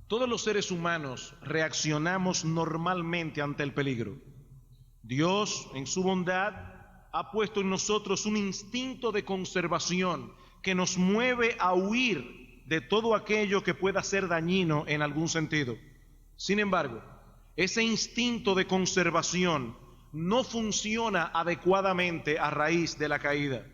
Todos los seres humanos reaccionamos normalmente ante el peligro. Dios, en su bondad, ha puesto en nosotros un instinto de conservación que nos mueve a huir de todo aquello que pueda ser dañino en algún sentido. Sin embargo, ese instinto de conservación no funciona adecuadamente a raíz de la caída.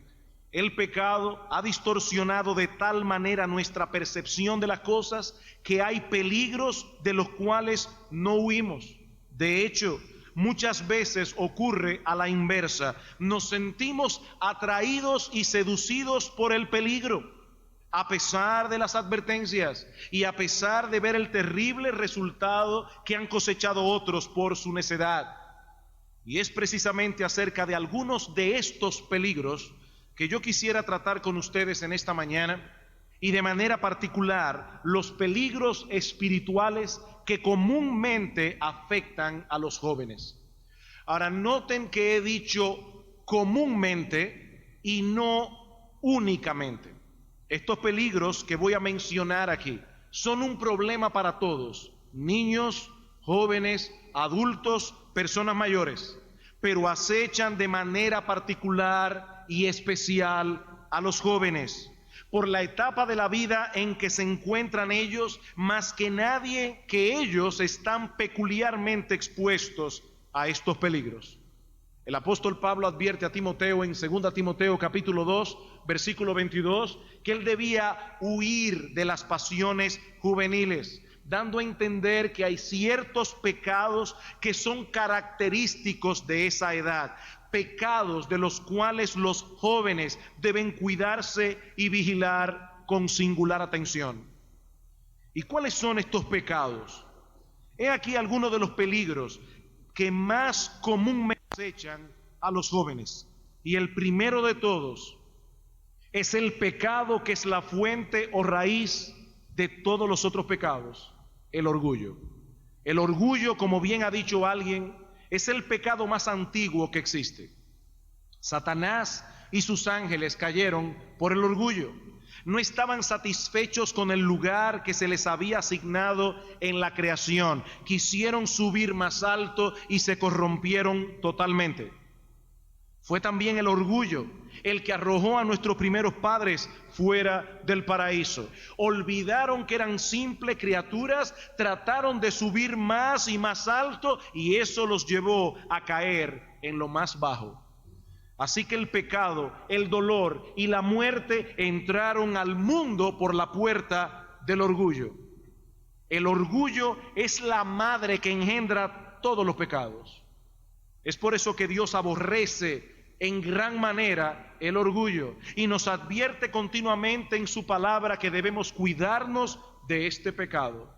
El pecado ha distorsionado de tal manera nuestra percepción de las cosas que hay peligros de los cuales no huimos. De hecho, muchas veces ocurre a la inversa. Nos sentimos atraídos y seducidos por el peligro, a pesar de las advertencias y a pesar de ver el terrible resultado que han cosechado otros por su necedad. Y es precisamente acerca de algunos de estos peligros que yo quisiera tratar con ustedes en esta mañana, y de manera particular los peligros espirituales que comúnmente afectan a los jóvenes. Ahora, noten que he dicho comúnmente y no únicamente. Estos peligros que voy a mencionar aquí son un problema para todos, niños, jóvenes, adultos, personas mayores, pero acechan de manera particular y especial a los jóvenes, por la etapa de la vida en que se encuentran ellos. Más que nadie que ellos están peculiarmente expuestos a estos peligros. El apóstol Pablo advierte a Timoteo en 2 Timoteo capítulo 2, versículo 22, que él debía huir de las pasiones juveniles, dando a entender que hay ciertos pecados que son característicos de esa edad, pecados de los cuales los jóvenes deben cuidarse y vigilar con singular atención. ¿Y cuáles son estos pecados? He aquí algunos de los peligros que más comúnmente acechan a los jóvenes. Y el primero de todos es el pecado que es la fuente o raíz de todos los otros pecados: el orgullo. El orgullo, como bien ha dicho alguien, es el pecado más antiguo que existe. Satanás y sus ángeles cayeron por el orgullo. No estaban satisfechos con el lugar que se les había asignado en la creación. Quisieron subir más alto y se corrompieron totalmente. Fue también el orgullo el que arrojó a nuestros primeros padres fuera del paraíso. Olvidaron que eran simples criaturas, trataron de subir más y más alto, y eso los llevó a caer en lo más bajo. Así que el pecado, el dolor y la muerte entraron al mundo por la puerta del orgullo. El orgullo es la madre que engendra todos los pecados. Es por eso que Dios aborrece en gran manera el orgullo y nos advierte continuamente en su palabra que debemos cuidarnos de este pecado.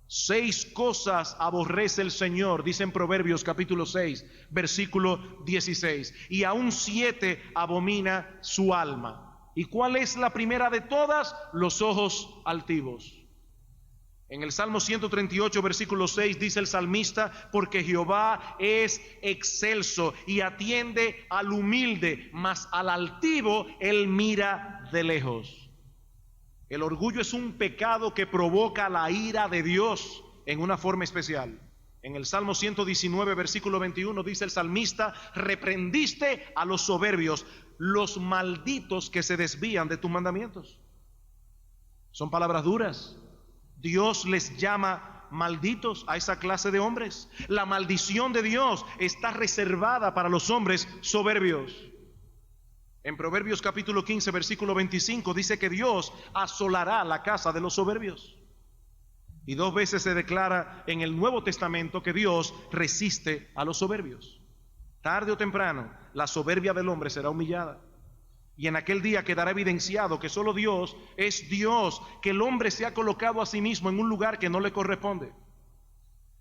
6 cosas aborrece el Señor, dice en Proverbios capítulo 6, versículo 16, y aún 7 abomina su alma. ¿Y cuál es la primera de todas? Los ojos altivos. En el Salmo 138, versículo 6, dice el salmista: porque Jehová es excelso y atiende al humilde, mas al altivo él mira de lejos. El orgullo es un pecado que provoca la ira de Dios en una forma especial. En el Salmo 119, versículo 21, dice el salmista: reprendiste a los soberbios, los malditos que se desvían de tus mandamientos. Son palabras duras. Dios les llama malditos a esa clase de hombres. La maldición de Dios está reservada para los hombres soberbios. En Proverbios capítulo 15, versículo 25, dice que Dios asolará la casa de los soberbios. Y 2 veces se declara en el Nuevo Testamento que Dios resiste a los soberbios. Tarde o temprano, la soberbia del hombre será humillada. Y en aquel día quedará evidenciado que solo Dios es Dios, que el hombre se ha colocado a sí mismo en un lugar que no le corresponde.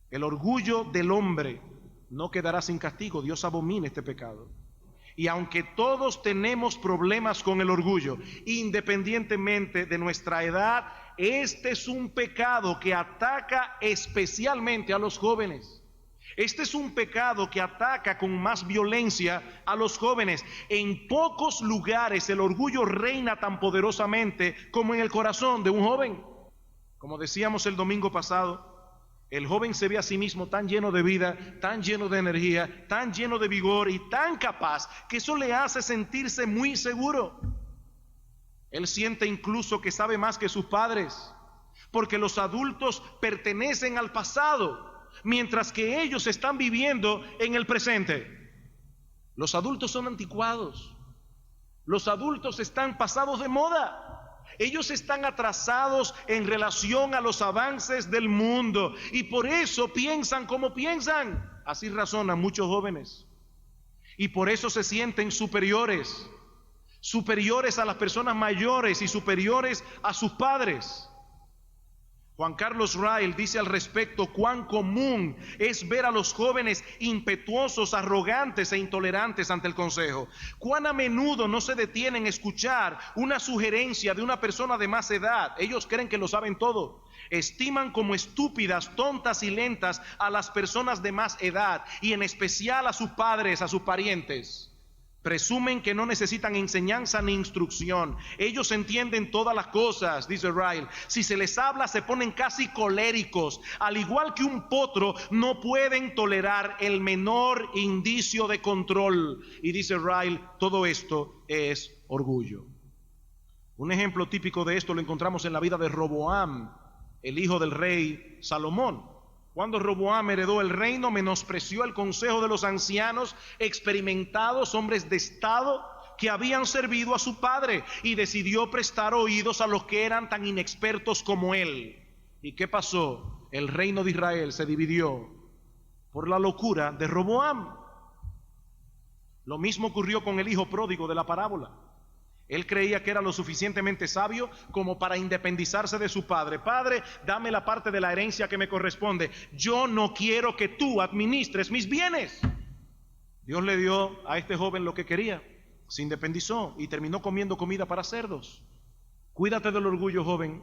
El orgullo del hombre no quedará sin castigo. Dios abomina este pecado. Y aunque todos tenemos problemas con el orgullo, independientemente de nuestra edad, este es un pecado que ataca especialmente a los jóvenes. Este es un pecado que ataca con más violencia a los jóvenes. En pocos lugares el orgullo reina tan poderosamente como en el corazón de un joven. Como decíamos el domingo pasado, el joven se ve a sí mismo tan lleno de vida, tan lleno de energía, tan lleno de vigor y tan capaz que eso le hace sentirse muy seguro. Él siente incluso que sabe más que sus padres, porque los adultos pertenecen al pasado, mientras que ellos están viviendo en el presente. Los adultos son anticuados, los adultos están pasados de moda. Ellos están atrasados en relación a los avances del mundo y por eso piensan como piensan. Así razonan muchos jóvenes. Y por eso se sienten superiores a las personas mayores y superiores a sus padres. Juan Carlos Ryle dice al respecto cuán común es ver a los jóvenes impetuosos, arrogantes e intolerantes ante el consejo. Cuán a menudo no se detienen a escuchar una sugerencia de una persona de más edad. Ellos creen que lo saben todo. Estiman como estúpidas, tontas y lentas a las personas de más edad y en especial a sus padres, a sus parientes. Presumen que no necesitan enseñanza ni instrucción. Ellos entienden todas las cosas, dice Ryle. Si se les habla, se ponen casi coléricos. Al igual que un potro, no pueden tolerar el menor indicio de control. Y dice Ryle, todo esto es orgullo. Un ejemplo típico de esto lo encontramos en la vida de Roboam, el hijo del rey Salomón. Cuando Roboam heredó el reino, menospreció el consejo de los ancianos experimentados, hombres de estado que habían servido a su padre, y decidió prestar oídos a los que eran tan inexpertos como él. ¿Y qué pasó? El reino de Israel se dividió por la locura de Roboam. Lo mismo ocurrió con el hijo pródigo de la parábola. Él creía que era lo suficientemente sabio como para independizarse de su padre. Padre, dame la parte de la herencia que me corresponde. Yo no quiero que tú administres mis bienes. Dios le dio a este joven lo que quería. Se independizó y terminó comiendo comida para cerdos. Cuídate del orgullo, joven.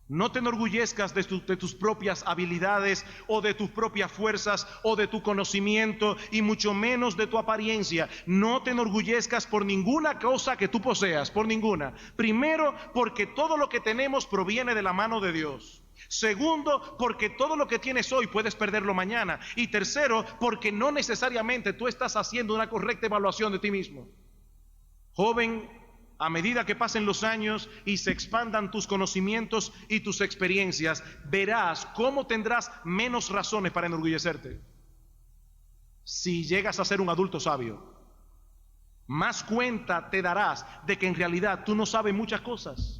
No te enorgullezcas de tus propias habilidades o de tus propias fuerzas o de tu conocimiento y mucho menos de tu apariencia. No te enorgullezcas por ninguna cosa que tú poseas, por ninguna. Primero, porque todo lo que tenemos proviene de la mano de Dios. Segundo, porque todo lo que tienes hoy puedes perderlo mañana. Y tercero, porque no necesariamente tú estás haciendo una correcta evaluación de ti mismo. Joven, a medida que pasen los años y se expandan tus conocimientos y tus experiencias, verás cómo tendrás menos razones para enorgullecerte. Si llegas a ser un adulto sabio, más cuenta te darás de que en realidad tú no sabes muchas cosas.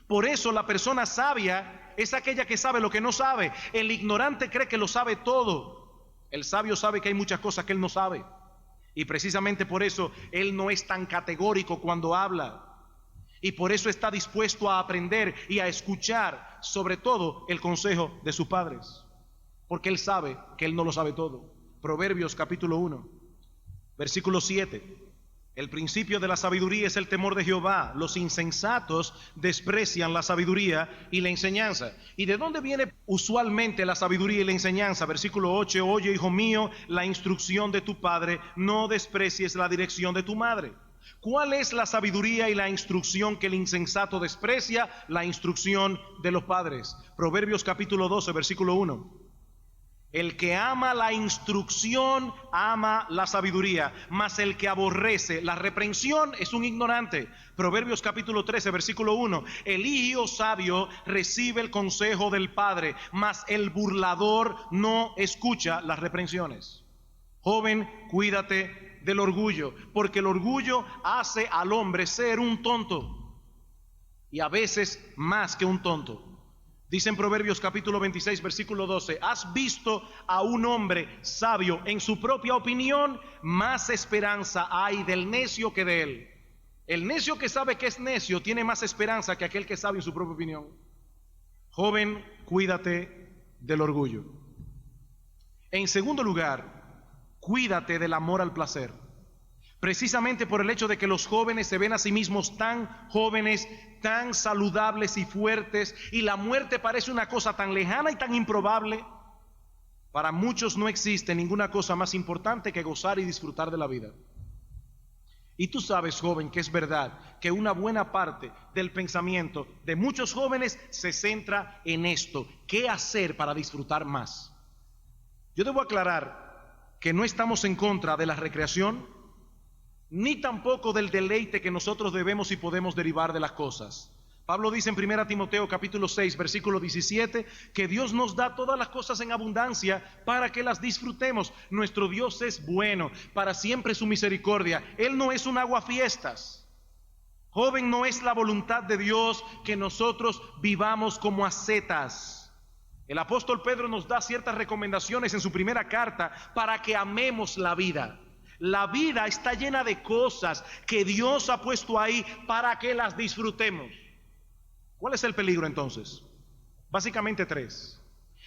Por eso la persona sabia es aquella que sabe lo que no sabe. El ignorante cree que lo sabe todo. El sabio sabe que hay muchas cosas que él no sabe. Y precisamente por eso él no es tan categórico cuando habla. Y por eso está dispuesto a aprender y a escuchar, sobre todo, el consejo de sus padres. Porque él sabe que él no lo sabe todo. Proverbios capítulo 1, versículo 7. El principio de la sabiduría es el temor de Jehová. Los insensatos desprecian la sabiduría y la enseñanza. ¿Y de dónde viene usualmente la sabiduría y la enseñanza? Versículo 8, oye, hijo mío, la instrucción de tu padre, no desprecies la dirección de tu madre. ¿Cuál es la sabiduría y la instrucción que el insensato desprecia? La instrucción de los padres. Proverbios capítulo 12, versículo 1. El que ama la instrucción ama la sabiduría, mas el que aborrece la reprensión es un ignorante. Proverbios capítulo 13, versículo 1. El hijo sabio recibe el consejo del padre, mas el burlador no escucha las reprensiones. Joven, cuídate del orgullo, porque el orgullo hace al hombre ser un tonto, y a veces más que un tonto. Dice en Proverbios capítulo 26, versículo 12, ¿has visto a un hombre sabio en su propia opinión? Más esperanza hay del necio que de él. El necio que sabe que es necio tiene más esperanza que aquel que sabe en su propia opinión. Joven, cuídate del orgullo. En segundo lugar, cuídate del amor al placer. Precisamente por el hecho de que los jóvenes se ven a sí mismos tan jóvenes, tan saludables y fuertes, y la muerte parece una cosa tan lejana y tan improbable, para muchos no existe ninguna cosa más importante que gozar y disfrutar de la vida. Y tú sabes, joven, que es verdad que una buena parte del pensamiento de muchos jóvenes se centra en esto: ¿qué hacer para disfrutar más? Yo debo aclarar que no estamos en contra de la recreación, ni tampoco del deleite que nosotros debemos y podemos derivar de las cosas. Pablo dice en 1 Timoteo capítulo 6 versículo 17 que Dios nos da todas las cosas en abundancia para que las disfrutemos. Nuestro Dios es bueno, para siempre su misericordia. Él no es un aguafiestas. Joven, no es la voluntad de Dios que nosotros vivamos como ascetas. El apóstol Pedro nos da ciertas recomendaciones en su primera carta para que amemos la vida. La vida está llena de cosas que Dios ha puesto ahí para que las disfrutemos. ¿Cuál es el peligro entonces? Básicamente tres.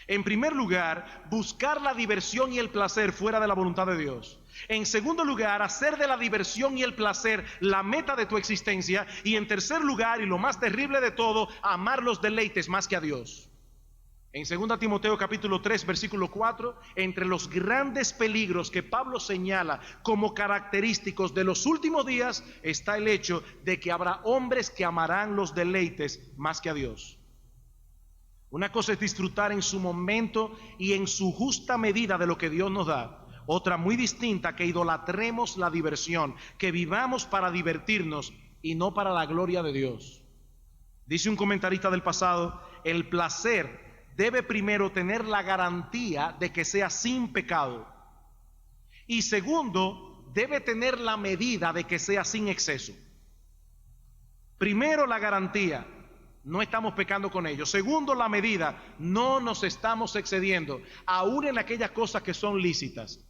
En primer lugar, buscar la diversión y el placer fuera de la voluntad de Dios. En segundo lugar, hacer de la diversión y el placer la meta de tu existencia. Y en tercer lugar, y lo más terrible de todo, amar los deleites más que a Dios. En 2 Timoteo capítulo 3 versículo 4, entre los grandes peligros que Pablo señala como característicos de los últimos días está el hecho de que habrá hombres que amarán los deleites más que a Dios. Una cosa es disfrutar en su momento y en su justa medida de lo que Dios nos da. Otra muy distinta, que idolatremos la diversión, que vivamos para divertirnos y no para la gloria de Dios. Dice un comentarista del pasado: el placer debe primero tener la garantía de que sea sin pecado. Y segundo, debe tener la medida de que sea sin exceso. Primero, la garantía: no estamos pecando con ello. Segundo, la medida: no nos estamos excediendo, aún en aquellas cosas que son lícitas.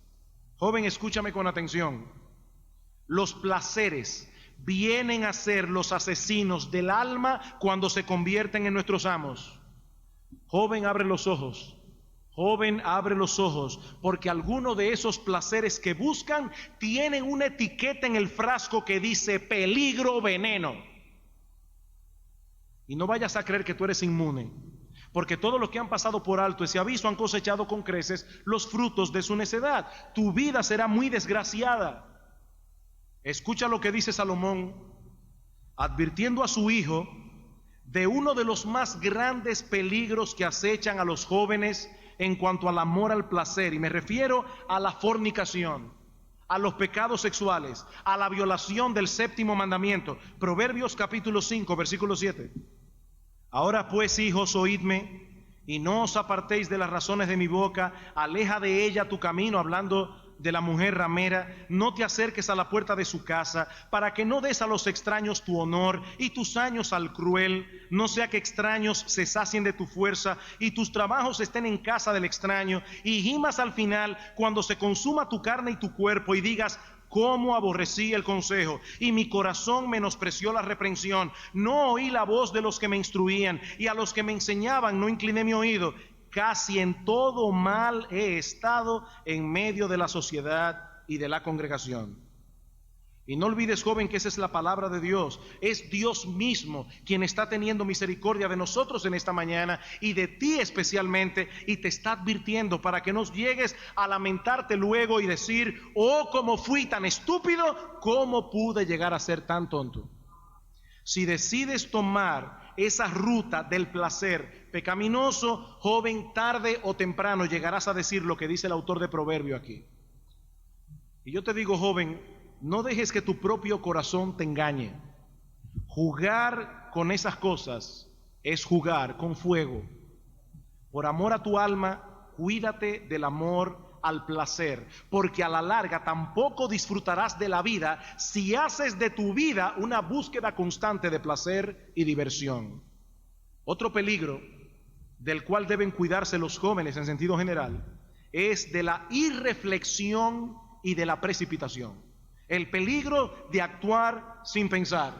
Joven, escúchame con atención. Los placeres vienen a ser los asesinos del alma cuando se convierten en nuestros amos. Joven, abre los ojos. Joven, abre los ojos, porque algunos de esos placeres que buscan tienen una etiqueta en el frasco que dice peligro, veneno. Y no vayas a creer que tú eres inmune, porque todos los que han pasado por alto ese aviso han cosechado con creces los frutos de su necedad. Tu vida será muy desgraciada. Escucha lo que dice Salomón, advirtiendo a su hijo de uno de los más grandes peligros que acechan a los jóvenes en cuanto al amor al placer, y me refiero a la fornicación, a los pecados sexuales, a la violación del séptimo mandamiento. Proverbios capítulo 5 versículo 7. Ahora pues, hijos, oídme, y no os apartéis de las razones de mi boca. Aleja de ella tu camino, hablando de la mujer ramera. No te acerques a la puerta de su casa, para que no des a los extraños tu honor y tus años al cruel. No sea que extraños se sacien de tu fuerza y tus trabajos estén en casa del extraño, y gimas al final cuando se consuma tu carne y tu cuerpo, y digas: cómo aborrecí el consejo, y mi corazón menospreció la reprensión. No oí la voz de los que me instruían, y a los que me enseñaban no incliné mi oído. Casi en todo mal he estado en medio de la sociedad y de la congregación. Y no olvides, joven, que esa es la palabra de Dios. Es Dios mismo quien está teniendo misericordia de nosotros en esta mañana, y de ti especialmente, y te está advirtiendo para que no llegues a lamentarte luego y decir: oh, cómo fui tan estúpido, cómo pude llegar a ser tan tonto. Si decides tomar esa ruta del placer pecaminoso, joven, tarde o temprano llegarás a decir lo que dice el autor de Proverbio aquí. Y yo te digo, joven, no dejes que tu propio corazón te engañe. Jugar con esas cosas es jugar con fuego. Por amor a tu alma, cuídate del amor al placer, porque a la larga tampoco disfrutarás de la vida si haces de tu vida una búsqueda constante de placer y diversión. Otro peligro del cual deben cuidarse los jóvenes en sentido general es de la irreflexión y de la precipitación. El peligro de actuar sin pensar.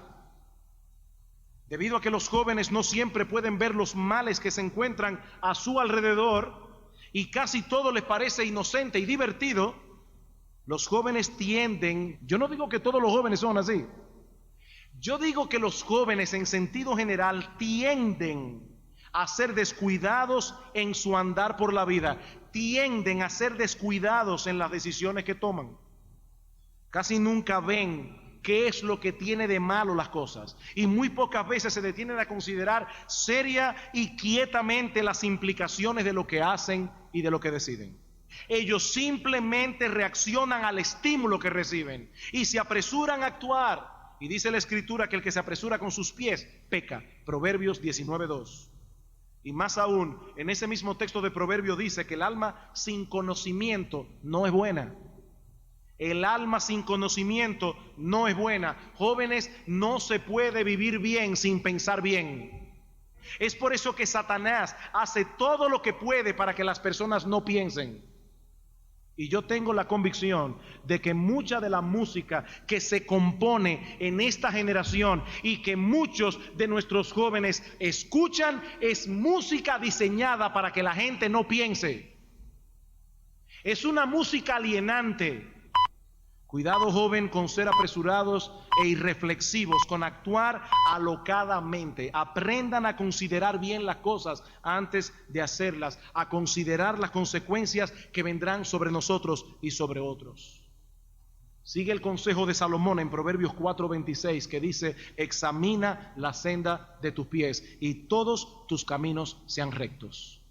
Debido a que los jóvenes no siempre pueden ver los males que se encuentran a su alrededor, y casi todo les parece inocente y divertido, los jóvenes tienden, yo no digo que todos los jóvenes son así, yo digo que los jóvenes en sentido general tienden a ser descuidados en su andar por la vida, tienden a ser descuidados en las decisiones que toman. Casi nunca ven qué es lo que tiene de malo las cosas, y muy pocas veces se detienen a considerar seria y quietamente las implicaciones de lo que hacen y de lo que deciden. Ellos simplemente reaccionan al estímulo que reciben y se apresuran a actuar. Y dice la Escritura que el que se apresura con sus pies peca. Proverbios 19:2. Y más aún, en ese mismo texto de Proverbios dice que el alma sin conocimiento no es buena. El alma sin conocimiento no es buena. Jóvenes, no se puede vivir bien sin pensar bien. Es por eso que Satanás hace todo lo que puede para que las personas no piensen. Y yo tengo la convicción de que mucha de la música que se compone en esta generación y que muchos de nuestros jóvenes escuchan es música diseñada para que la gente no piense. Es una música alienante. Cuidado, joven, con ser apresurados e irreflexivos, con actuar alocadamente. Aprendan a considerar bien las cosas antes de hacerlas, a considerar las consecuencias que vendrán sobre nosotros y sobre otros. Sigue el consejo de Salomón en Proverbios 4:26, que dice: examina la senda de tus pies y todos tus caminos sean rectos.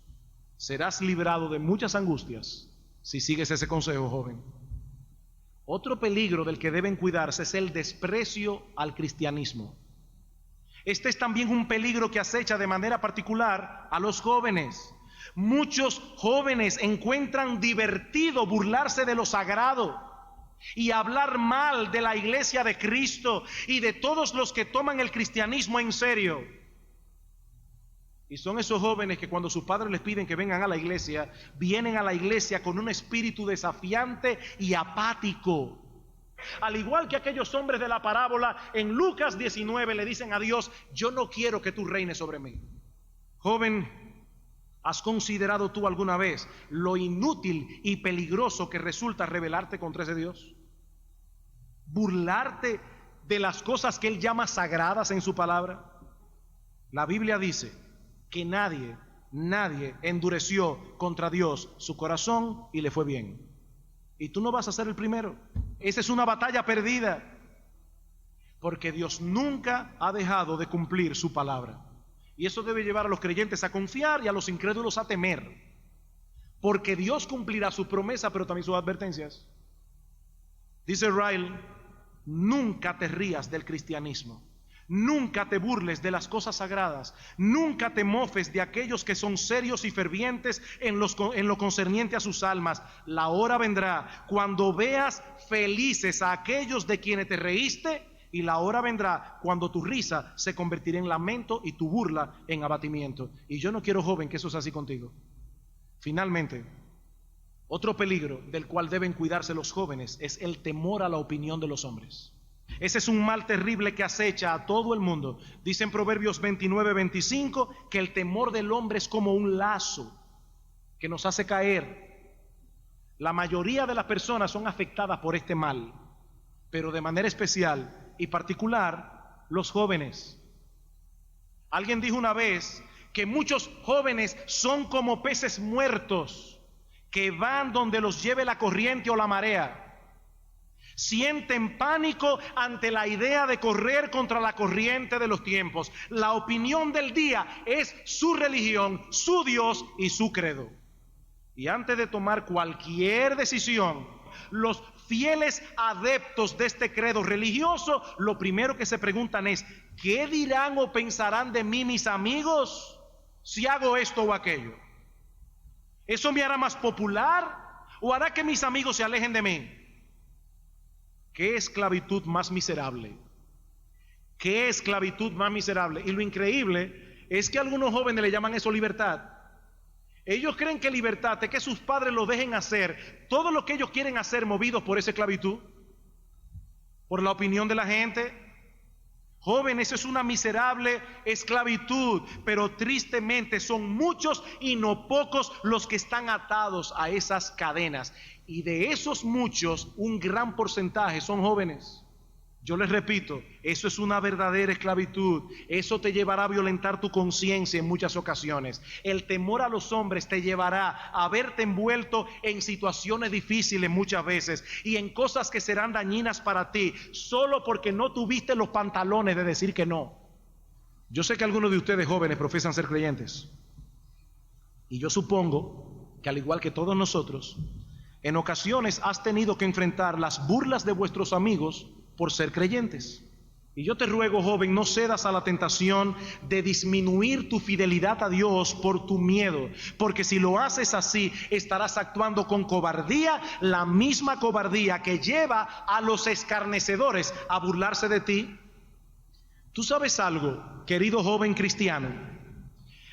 Serás librado de muchas angustias si sigues ese consejo, joven. Otro peligro del que deben cuidarse es el desprecio al cristianismo. Este es también un peligro que acecha de manera particular a los jóvenes. Muchos jóvenes encuentran divertido burlarse de lo sagrado y hablar mal de la iglesia de Cristo y de todos los que toman el cristianismo en serio. Y son esos jóvenes que cuando sus padres les piden que vengan a la iglesia, vienen a la iglesia con un espíritu desafiante y apático. Al igual que aquellos hombres de la parábola, en Lucas 19 le dicen a Dios: yo no quiero que tú reines sobre mí. Joven, ¿has considerado tú alguna vez lo inútil y peligroso que resulta rebelarte contra ese Dios? Burlarte de las cosas que Él llama sagradas en su palabra. La Biblia dice que nadie endureció contra Dios su corazón y le fue bien. Y tú no vas a ser el primero. Esa es una batalla perdida, porque Dios nunca ha dejado de cumplir su palabra. Y eso debe llevar a los creyentes a confiar y a los incrédulos a temer, porque Dios cumplirá su promesa, pero también sus advertencias. Dice Ryle: nunca te rías del cristianismo. Nunca te burles de las cosas sagradas. Nunca te mofes de aquellos que son serios y fervientes en lo concerniente a sus almas. La hora vendrá cuando veas felices a aquellos de quienes te reíste, y la hora vendrá cuando tu risa se convertirá en lamento y tu burla en abatimiento. Y yo no quiero, joven, que eso sea así contigo. Finalmente, otro peligro del cual deben cuidarse los jóvenes es el temor a la opinión de los hombres. Ese es un mal terrible que acecha a todo el mundo. Dice en Proverbios 29:25 que el temor del hombre es como un lazo que nos hace caer. La mayoría de las personas son afectadas por este mal, pero de manera especial y particular los jóvenes. Alguien dijo una vez que muchos jóvenes son como peces muertos que van donde los lleve la corriente o la marea. Sienten pánico ante la idea de correr contra la corriente de los tiempos. La opinión del día es su religión, su Dios y su credo. Y antes de tomar cualquier decisión, los fieles adeptos de este credo religioso, lo primero que se preguntan es: ¿qué dirán o pensarán de mí mis amigos si hago esto o aquello? ¿Eso me hará más popular o hará que mis amigos se alejen de mí? ¿Qué esclavitud más miserable? ¿Qué esclavitud más miserable? Y lo increíble es que algunos jóvenes le llaman eso libertad. Ellos creen que libertad es que sus padres los dejen hacer todo lo que ellos quieren hacer, movidos por esa esclavitud, por la opinión de la gente. Joven, eso es una miserable esclavitud, pero tristemente son muchos y no pocos los que están atados a esas cadenas. Y de esos muchos, un gran porcentaje son jóvenes. Yo les repito, eso es una verdadera esclavitud. Eso te llevará a violentar tu conciencia en muchas ocasiones. El temor a los hombres te llevará a verte envuelto en situaciones difíciles muchas veces y en cosas que serán dañinas para ti, solo porque no tuviste los pantalones de decir que no. Yo sé que algunos de ustedes jóvenes profesan ser creyentes. Y yo supongo que al igual que todos nosotros, en ocasiones has tenido que enfrentar las burlas de vuestros amigos por ser creyentes. Y yo te ruego, joven, no cedas a la tentación de disminuir tu fidelidad a Dios por tu miedo, porque si lo haces así, estarás actuando con cobardía, la misma cobardía que lleva a los escarnecedores a burlarse de ti. ¿Tú sabes algo, querido joven cristiano?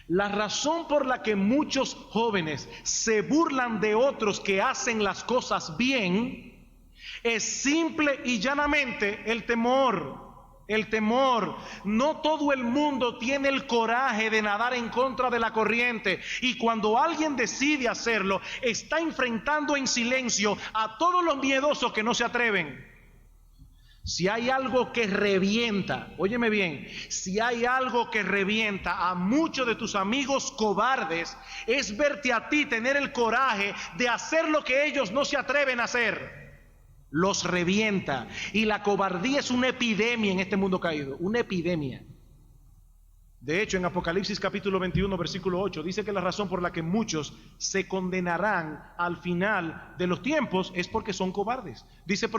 La razón por la que muchos jóvenes se burlan de otros que hacen las cosas bien es simple y llanamente el temor. El temor. No todo el mundo tiene el coraje de nadar en contra de la corriente, y cuando alguien decide hacerlo, está enfrentando en silencio a todos los miedosos que no se atreven. Si hay algo que revienta, óyeme bien, si hay algo que revienta a muchos de tus amigos cobardes, es verte a ti tener el coraje de hacer lo que ellos no se atreven a hacer. Los revienta. Y la cobardía es una epidemia en este mundo caído, una epidemia. De hecho, en Apocalipsis capítulo 21, versículo 8, dice que la razón por la que muchos se condenarán al final de los tiempos es porque son cobardes. Dice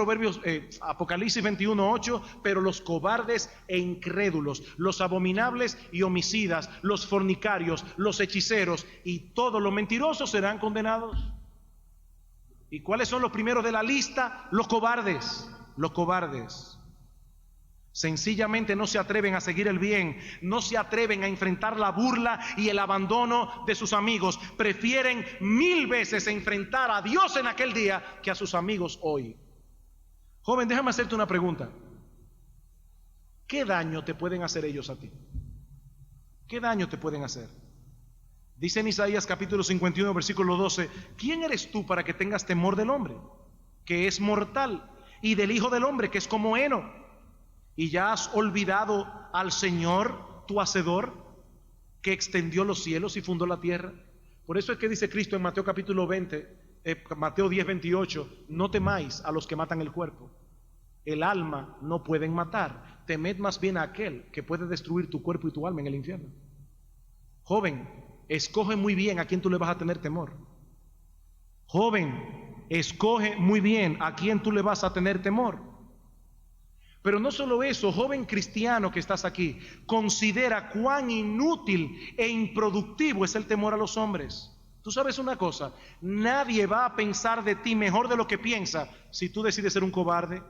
Apocalipsis 21, 8, pero los cobardes e incrédulos, los abominables y homicidas, los fornicarios, los hechiceros y todos los mentirosos serán condenados. ¿Y cuáles son los primeros de la lista? Los cobardes. Los cobardes. Sencillamente no se atreven a seguir el bien, no se atreven a enfrentar la burla y el abandono de sus amigos. Prefieren 1000 veces enfrentar a Dios en aquel día que a sus amigos hoy. Joven, déjame hacerte una pregunta. ¿Qué daño te pueden hacer ellos a ti? ¿Qué daño te pueden hacer? Dice en Isaías capítulo 51, versículo 12, ¿quién eres tú para que tengas temor del hombre, que es mortal, y del Hijo del Hombre, que es como heno? ¿Y ya has olvidado al Señor, tu Hacedor, que extendió los cielos y fundó la tierra? Por eso es que dice Cristo en Mateo capítulo 10, 28, no temáis a los que matan el cuerpo. El alma no pueden matar. Temed más bien a aquel que puede destruir tu cuerpo y tu alma en el infierno. Joven, escoge muy bien a quién tú le vas a tener temor. Joven, escoge muy bien a quién tú le vas a tener temor. Pero no solo eso, joven cristiano que estás aquí, considera cuán inútil e improductivo es el temor a los hombres. Tú sabes una cosa, nadie va a pensar de ti mejor de lo que piensa si tú decides ser un cobarde.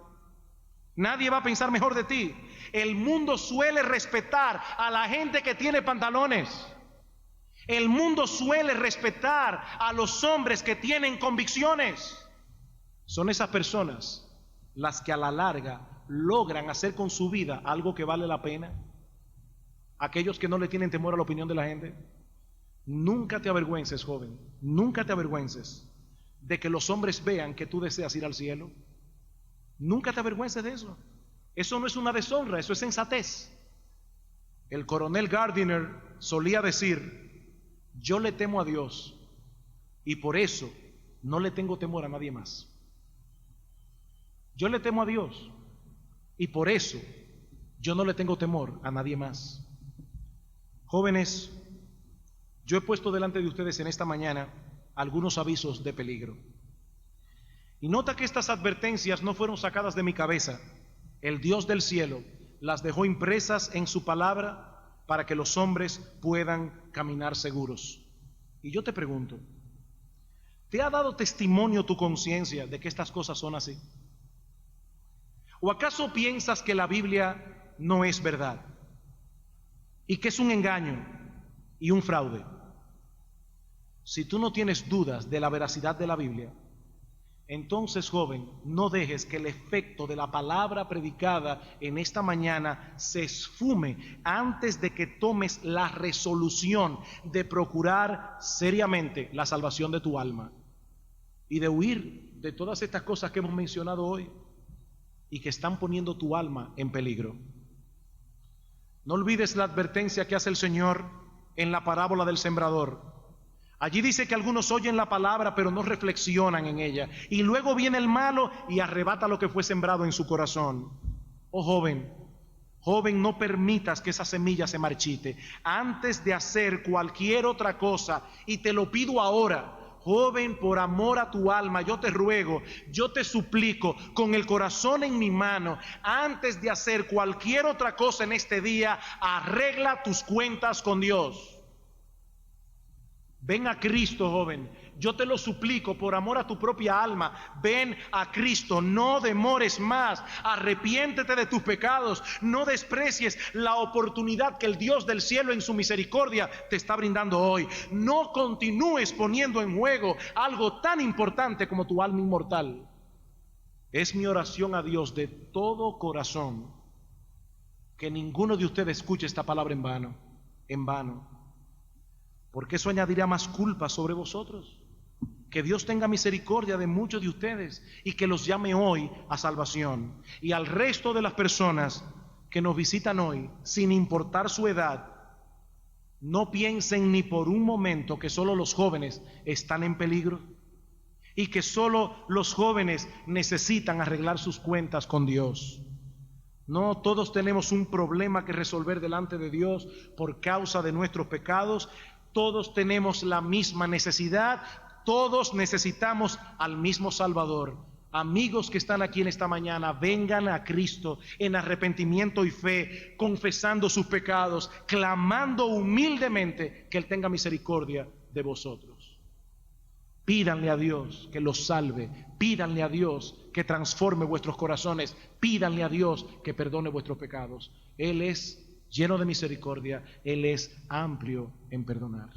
Nadie va a pensar mejor de ti. El mundo suele respetar a la gente que tiene pantalones. El mundo suele respetar a los hombres que tienen convicciones. Son esas personas las que a la larga logran hacer con su vida algo que vale la pena. Aquellos que no le tienen temor a la opinión de la gente. Nunca te avergüences, joven, nunca te avergüences de que los hombres vean que tú deseas ir al cielo. Nunca te avergüences de eso. Eso no es una deshonra, eso es sensatez. El coronel Gardiner solía decir: yo le temo a Dios y por eso no le tengo temor a nadie más. Yo le temo a Dios y por eso yo no le tengo temor a nadie más. Jóvenes, yo he puesto delante de ustedes en esta mañana algunos avisos de peligro. Y nota que estas advertencias no fueron sacadas de mi cabeza. El Dios del cielo las dejó impresas en su palabra para que los hombres puedan caminar seguros. Y yo te pregunto, ¿te ha dado testimonio tu conciencia de que estas cosas son así? ¿O acaso piensas que la Biblia no es verdad y que es un engaño y un fraude? Si tú no tienes dudas de la veracidad de la Biblia, entonces, joven, no dejes que el efecto de la palabra predicada en esta mañana se esfume antes de que tomes la resolución de procurar seriamente la salvación de tu alma y de huir de todas estas cosas que hemos mencionado hoy. y que están poniendo tu alma en peligro. No olvides la advertencia que hace el Señor en la parábola del sembrador. Allí dice que algunos oyen la palabra pero no reflexionan en ella, y luego viene el malo y arrebata lo que fue sembrado en su corazón. Oh joven, joven, no permitas que esa semilla se marchite. Antes de hacer cualquier otra cosa, y te lo pido ahora, joven, por amor a tu alma, yo te ruego, yo te suplico, con el corazón en mi mano, antes de hacer cualquier otra cosa en este día, arregla tus cuentas con Dios. Ven a Cristo, joven. Yo te lo suplico por amor a tu propia alma. Ven a Cristo, no demores más. Arrepiéntete de tus pecados. No desprecies la oportunidad que el Dios del cielo en su misericordia te está brindando hoy. No continúes poniendo en juego algo tan importante como tu alma inmortal. Es mi oración a Dios de todo corazón que ninguno de ustedes escuche esta palabra en vano. En vano. Porque eso añadirá más culpa sobre vosotros. Que Dios tenga misericordia de muchos de ustedes y que los llame hoy a salvación. Y al resto de las personas que nos visitan hoy, sin importar su edad, no piensen ni por un momento que solo los jóvenes están en peligro y que solo los jóvenes necesitan arreglar sus cuentas con Dios. No, todos tenemos un problema que resolver delante de Dios por causa de nuestros pecados. Todos tenemos la misma necesidad, todos necesitamos al mismo Salvador. Amigos que están aquí en esta mañana, vengan a Cristo en arrepentimiento y fe, confesando sus pecados, clamando humildemente que Él tenga misericordia de vosotros. Pídanle a Dios que los salve, pídanle a Dios que transforme vuestros corazones, pídanle a Dios que perdone vuestros pecados. Él es lleno de misericordia, Él es amplio en perdonar.